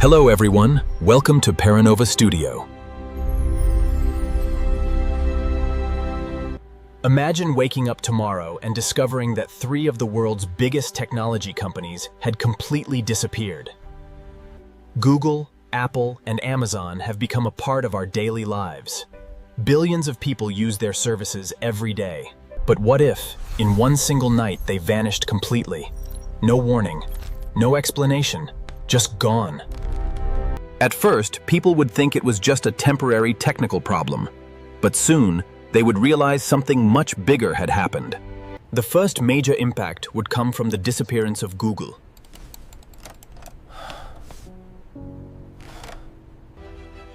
Hello everyone, welcome to Paranova Studio. Imagine waking up tomorrow and discovering that 3 of the world's biggest technology companies had completely disappeared. Google, Apple, and Amazon have become a part of our daily lives. Billions of people use their services every day. But what if, in one single night, they vanished completely? No warning, no explanation, just gone. At first, people would think it was just a temporary technical problem, but soon they would realize something much bigger had happened. The first major impact would come from the disappearance of Google.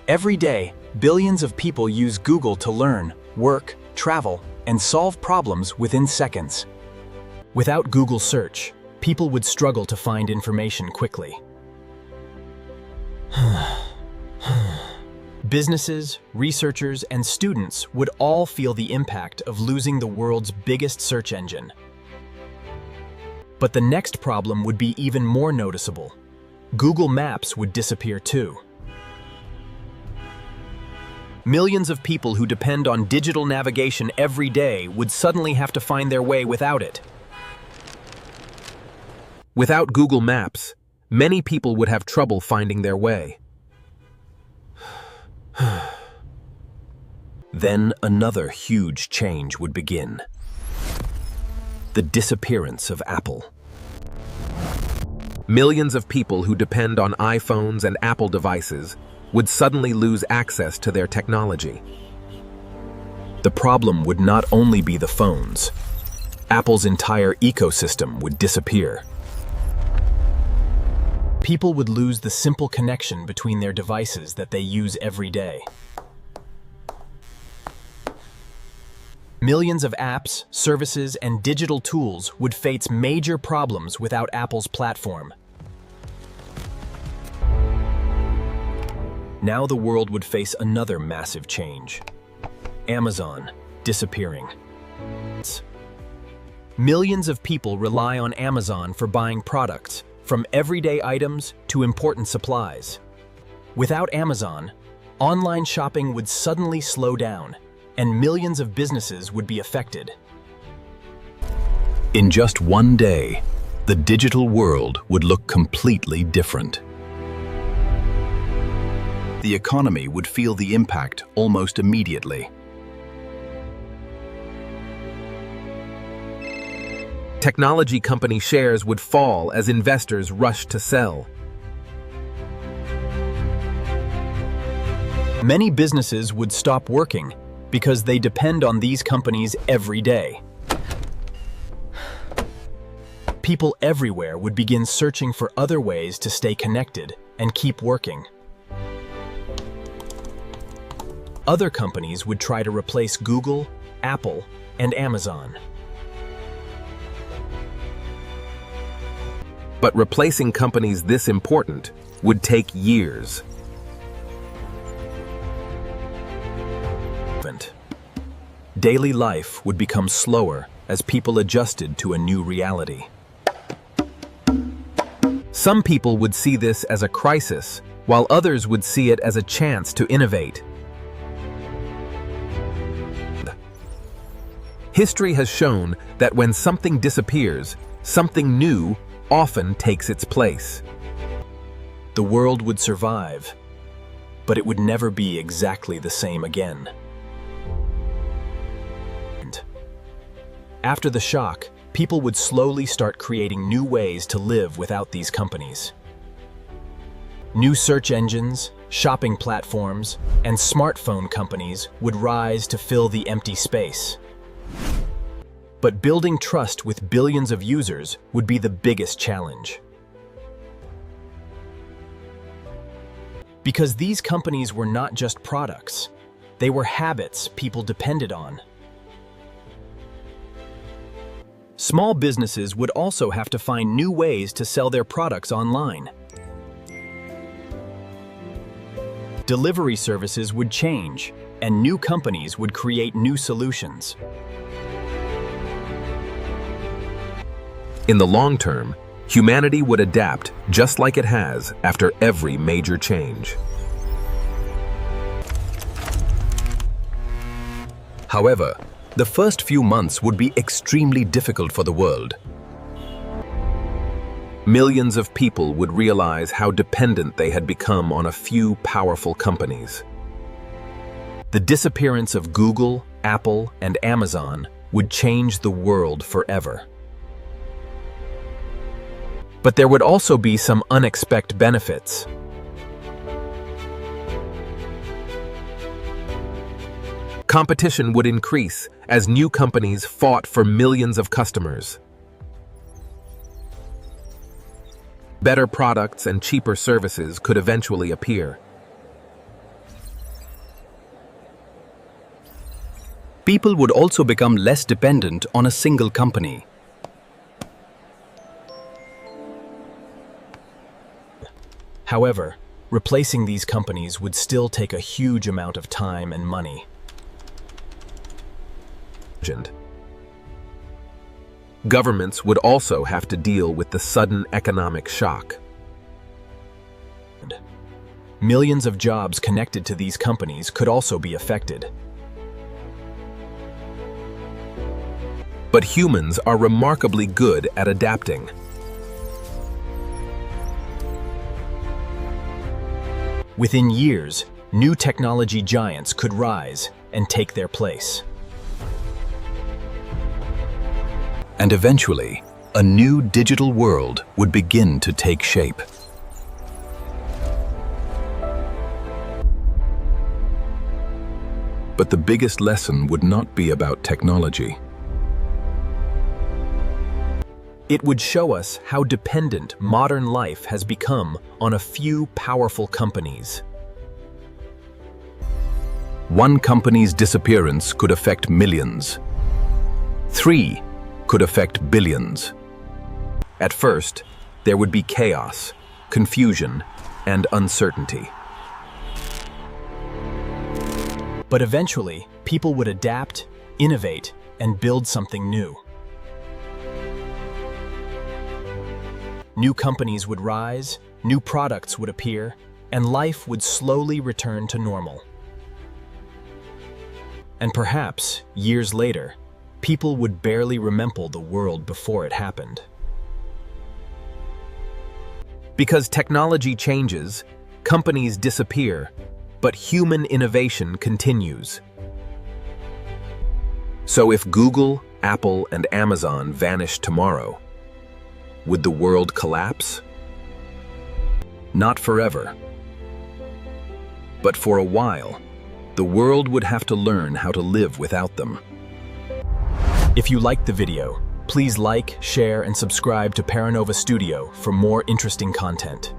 Every day, billions of people use Google to learn, work, travel, and solve problems within seconds. Without Google search, people would struggle to find information quickly. Businesses, researchers, and students would all feel the impact of losing the world's biggest search engine. But the next problem would be even more noticeable. Google Maps would disappear too. Millions of people who depend on digital navigation every day would suddenly have to find their way without it. Without Google Maps, many people would have trouble finding their way. Then another huge change would begin. The disappearance of Apple. Millions of people who depend on iPhones and Apple devices would suddenly lose access to their technology. The problem would not only be the phones. Apple's entire ecosystem would disappear. People would lose the simple connection between their devices that they use every day. Millions of apps, services, and digital tools would face major problems without Apple's platform. Now the world would face another massive change. Amazon disappearing. Millions of people rely on Amazon for buying products, from everyday items to important supplies. Without Amazon, online shopping would suddenly slow down, and millions of businesses would be affected. In just one day, the digital world would look completely different. The economy would feel the impact almost immediately. Technology company shares would fall as investors rushed to sell. Many businesses would stop working because they depend on these companies every day. People everywhere would begin searching for other ways to stay connected and keep working. Other companies would try to replace Google, Apple, and Amazon. But replacing companies this important would take years. Daily life would become slower as people adjusted to a new reality. Some people would see this as a crisis, while others would see it as a chance to innovate. History has shown that when something disappears, something new often takes its place. The world would survive, but it would never be exactly the same again. After the shock, people would slowly start creating new ways to live without these companies. New search engines, shopping platforms, and smartphone companies would rise to fill the empty space. But building trust with billions of users would be the biggest challenge. Because these companies were not just products, they were habits people depended on. Small businesses would also have to find new ways to sell their products online. Delivery services would change, and new companies would create new solutions. In the long term, Humanity would adapt just like it has after every major change. However, the first few months would be extremely difficult for the world. Millions of people would realize how dependent they had become on a few powerful companies. The disappearance of Google, Apple, and Amazon would change the world forever. But there would also be some unexpected benefits. Competition would increase as new companies fought for millions of customers. Better products and cheaper services could eventually appear. People would also become less dependent on a single company. However, replacing these companies would still take a huge amount of time and money. Governments would also have to deal with the sudden economic shock. Millions of jobs connected to these companies could also be affected. But humans are remarkably good at adapting. Within years, new technology giants could rise and take their place. And eventually, a new digital world would begin to take shape. But the biggest lesson would not be about technology. It would show us how dependent modern life has become on a few powerful companies. One company's disappearance could affect millions. 3 could affect billions. At first, there would be chaos, confusion, and uncertainty. But eventually, people would adapt, innovate, and build something new. New companies would rise, new products would appear, and life would slowly return to normal. And perhaps, years later, people would barely remember the world before it happened. Because technology changes, companies disappear, but human innovation continues. So if Google, Apple, and Amazon vanished tomorrow, would the world collapse? Not forever. But for a while, the world would have to learn how to live without them. If you liked the video, please like, share, and subscribe to Paranova Studio for more interesting content.